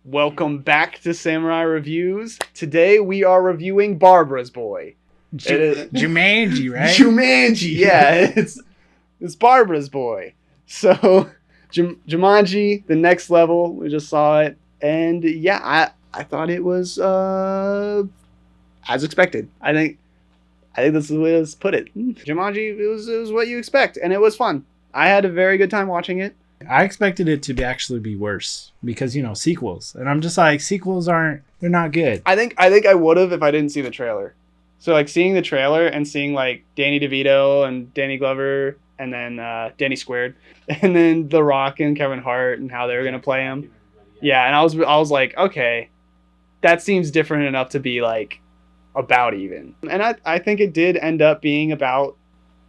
Welcome back to Samurai Reviews. Today we are reviewing Barbara's Boy. Jumanji, right? Jumanji, yeah. It's Barbara's Boy. So, Jumanji, the next level, we just saw it. And yeah, I thought it was as expected. I think that's the way to put it. Jumanji, it was what you expect, and it was fun. I had a very good time watching it. I expected it to actually be worse because, sequels. And I'm just like, sequels they're not good. I think I would have if I didn't see the trailer. So, like, seeing the trailer and seeing, like, Danny DeVito and Danny Glover and then Danny Squared and then The Rock and Kevin Hart and how they were going to play him. Yeah, and I was like, okay, that seems different enough to be, like, about even. And I think it did end up being about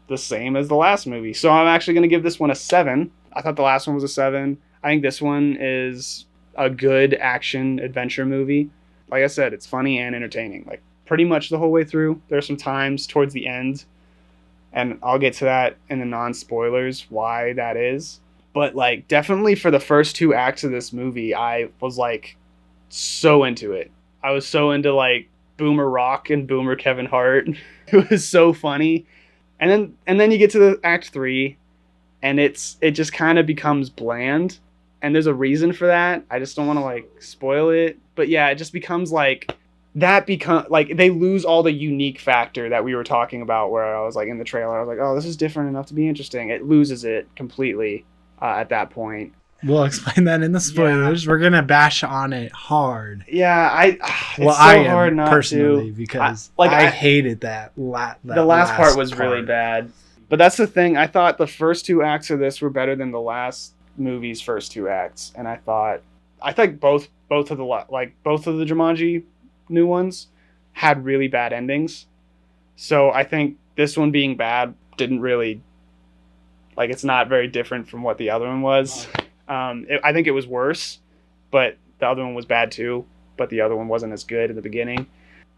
the same as the last movie. So I'm actually going to give this one a 7. I thought the last one was a 7. I think this one is a good action adventure movie. Like I said, it's funny and entertaining. Like pretty much the whole way through. There's some times towards the end, and I'll get to that in the non-spoilers why that is. But like definitely for the first 2 acts of this movie, I was like so into it. I was so into like Boomer Rock and Boomer Kevin Hart. It was so funny. And then you get to the act 3. And it just kind of becomes bland, and there's a reason for that. I just don't want to like spoil it, but yeah, it just becomes like they lose all the unique factor that we were talking about. Where I was like in the trailer, I was like, oh, this is different enough to be interesting. It loses it completely at that point. We'll explain that in the spoilers. Yeah. We're gonna bash on it hard. Yeah, it's so hard not personally to, because I hated that. The last part was really bad. But that's the thing. I thought the first 2 acts of this were better than the last movie's first 2 acts, and I think both of the Jumanji new ones had really bad endings. So I think this one being bad didn't really it's not very different from what the other one was. I think it was worse, but the other one was bad too. But the other one wasn't as good at the beginning.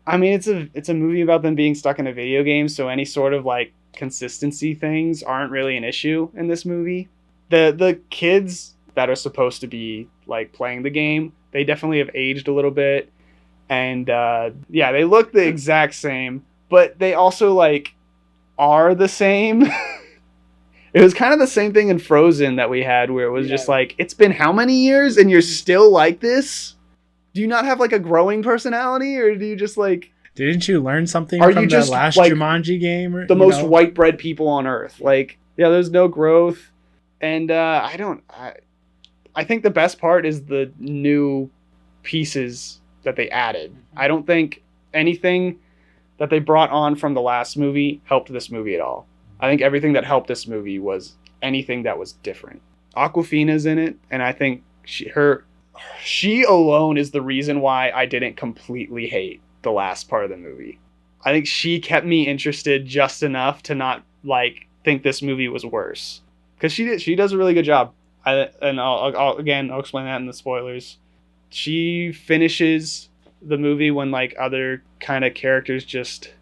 I mean, it's a movie about them being stuck in a video game, so any sort of consistency things aren't really an issue in this movie. The kids that are supposed to be playing the game, they definitely have aged a little bit, and they look the exact same, but they also are the same. It was kind of the same thing in Frozen that we had, where it was just it's been how many years and you're still like this? Do you not have a growing personality, or do you just Didn't you learn something from the last Jumanji game? The most white bread people on earth. There's no growth. And I think the best part is the new pieces that they added. I don't think anything that they brought on from the last movie helped this movie at all. I think everything that helped this movie was anything that was different. Awkwafina's in it, and I think she alone is the reason why I didn't completely hate the last part of the movie. I think she kept me interested just enough to not think this movie was worse, because she does a really good job. I'll explain that in the spoilers. She finishes the movie when other kind of characters just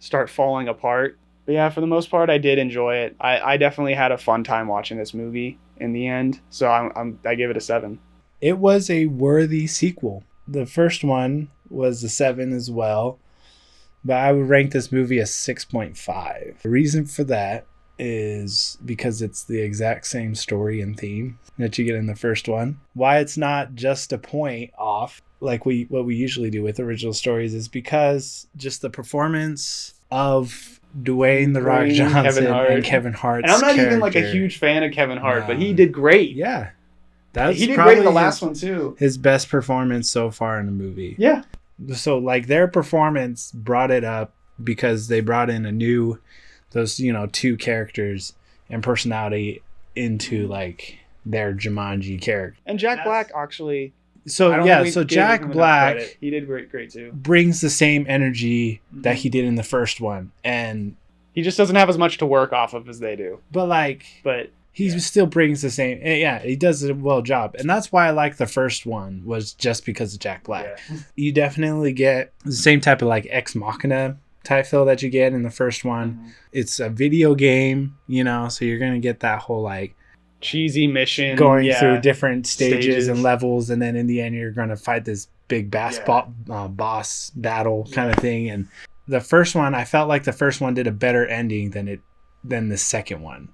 start falling apart. But yeah, for the most part, I did enjoy it. I definitely had a fun time watching this movie in the end. So I give it a 7. It was a worthy sequel. The first one was a 7 as well, but I would rank this movie a 6.5. The reason for that is because it's the exact same story and theme that you get in the first one. Why it's not just a point off what we usually do with original stories is because just the performance of Dwayne "The Rock" Johnson and Kevin Hart's and I'm not character. even a huge fan of Kevin Hart, but he did great. Yeah. He did great in the last one too. His best performance so far in the movie. Yeah. So their performance brought it up because they brought in those 2 characters and personality into their Jumanji character. And Jack Black actually. So Jack Black, he did great too. Brings the same energy that he did in the first one, and he just doesn't have as much to work off of as they do. But he still brings the same. Yeah, he does a well job, and that's why I like the first one was just because of Jack Black. Yeah. You definitely get the same type of ex machina type feel that you get in the first one. Mm-hmm. It's a video game, so you're gonna get that whole cheesy mission going through different stages and Stages. levels, and then in the end you're going to fight this big boss battle kind of thing. And the first one, I felt like the first one did a better ending than the second one.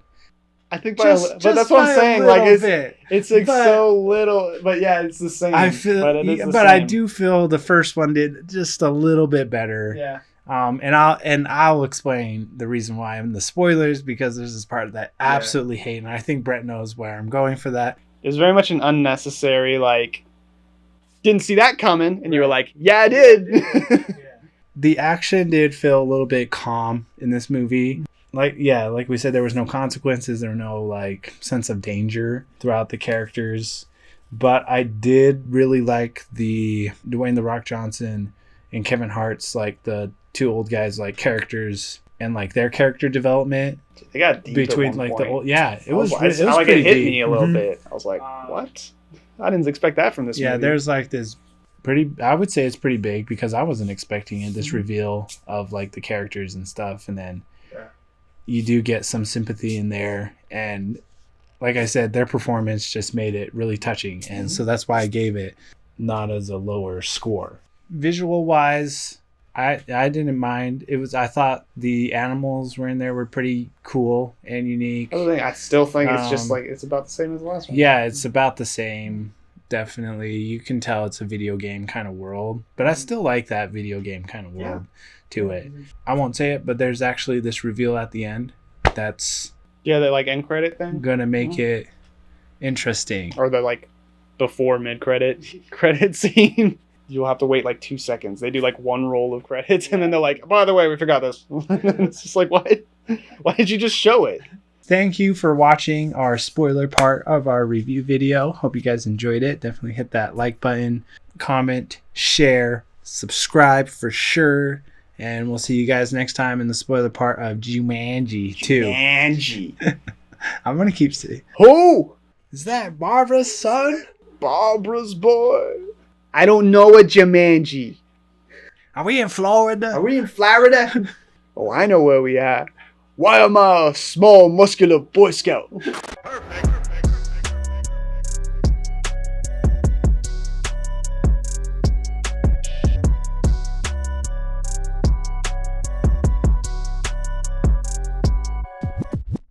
I think But but that's what I'm saying. Like it's like But- so little, but yeah, it's the same. I feel, but it is the but I same. do feel the first one did just a little bit better. Yeah. And I'll explain the reason why in the spoilers, because there's this part that I absolutely hate, and I think Brett knows where I'm going for that. It was very much an unnecessary, like, didn't see that coming, and you were like, yeah, I did. The action did feel a little bit calm in this movie. Like we said, there was no consequences, there were no like sense of danger throughout the characters. But I did really like the Dwayne "The Rock" Johnson and Kevin Hart's, like the two old guys, like characters and like their character development They got deep between at one like point. the old, yeah, it was it pretty hit deep. me a little Mhm. bit. I was like, what? I didn't expect that from this Yeah, movie. there's like this I would say it's pretty big, because I wasn't expecting it, this reveal of like the characters and stuff. And then you do get some sympathy in there. And like I said, their performance just made it really touching. And so that's why I gave it not as a lower score. Visual wise, I didn't mind. I thought the animals were in there were pretty cool and unique. Other thing, I still think it's just Um, like it's about the same as the last one. Yeah, it's about the same. Definitely. You can tell it's a video game kind of world, but I still like that video game kind of world to it. I won't say it, but there's actually this reveal at the end that's Yeah, the like end credit thing, gonna make it interesting. or the like before mid credit scene. You'll have to wait like 2 seconds. They do like one roll of credits, and then they're like, by the way, we forgot this. It's just like, what? Why did you just show it? Thank you for watching our spoiler part of our review video. Hope you guys enjoyed it. Definitely hit that like button, comment, share, subscribe for sure. And we'll see you guys next time in the spoiler part of Jumanji 2. Angie. I'm going to keep saying, Who? is that Barbara's son? Barbara's boy. I don't know a Jumanji. Are we in Florida? Are we in Florida? Oh, I know where we are. Why am I a small, muscular Boy Scout?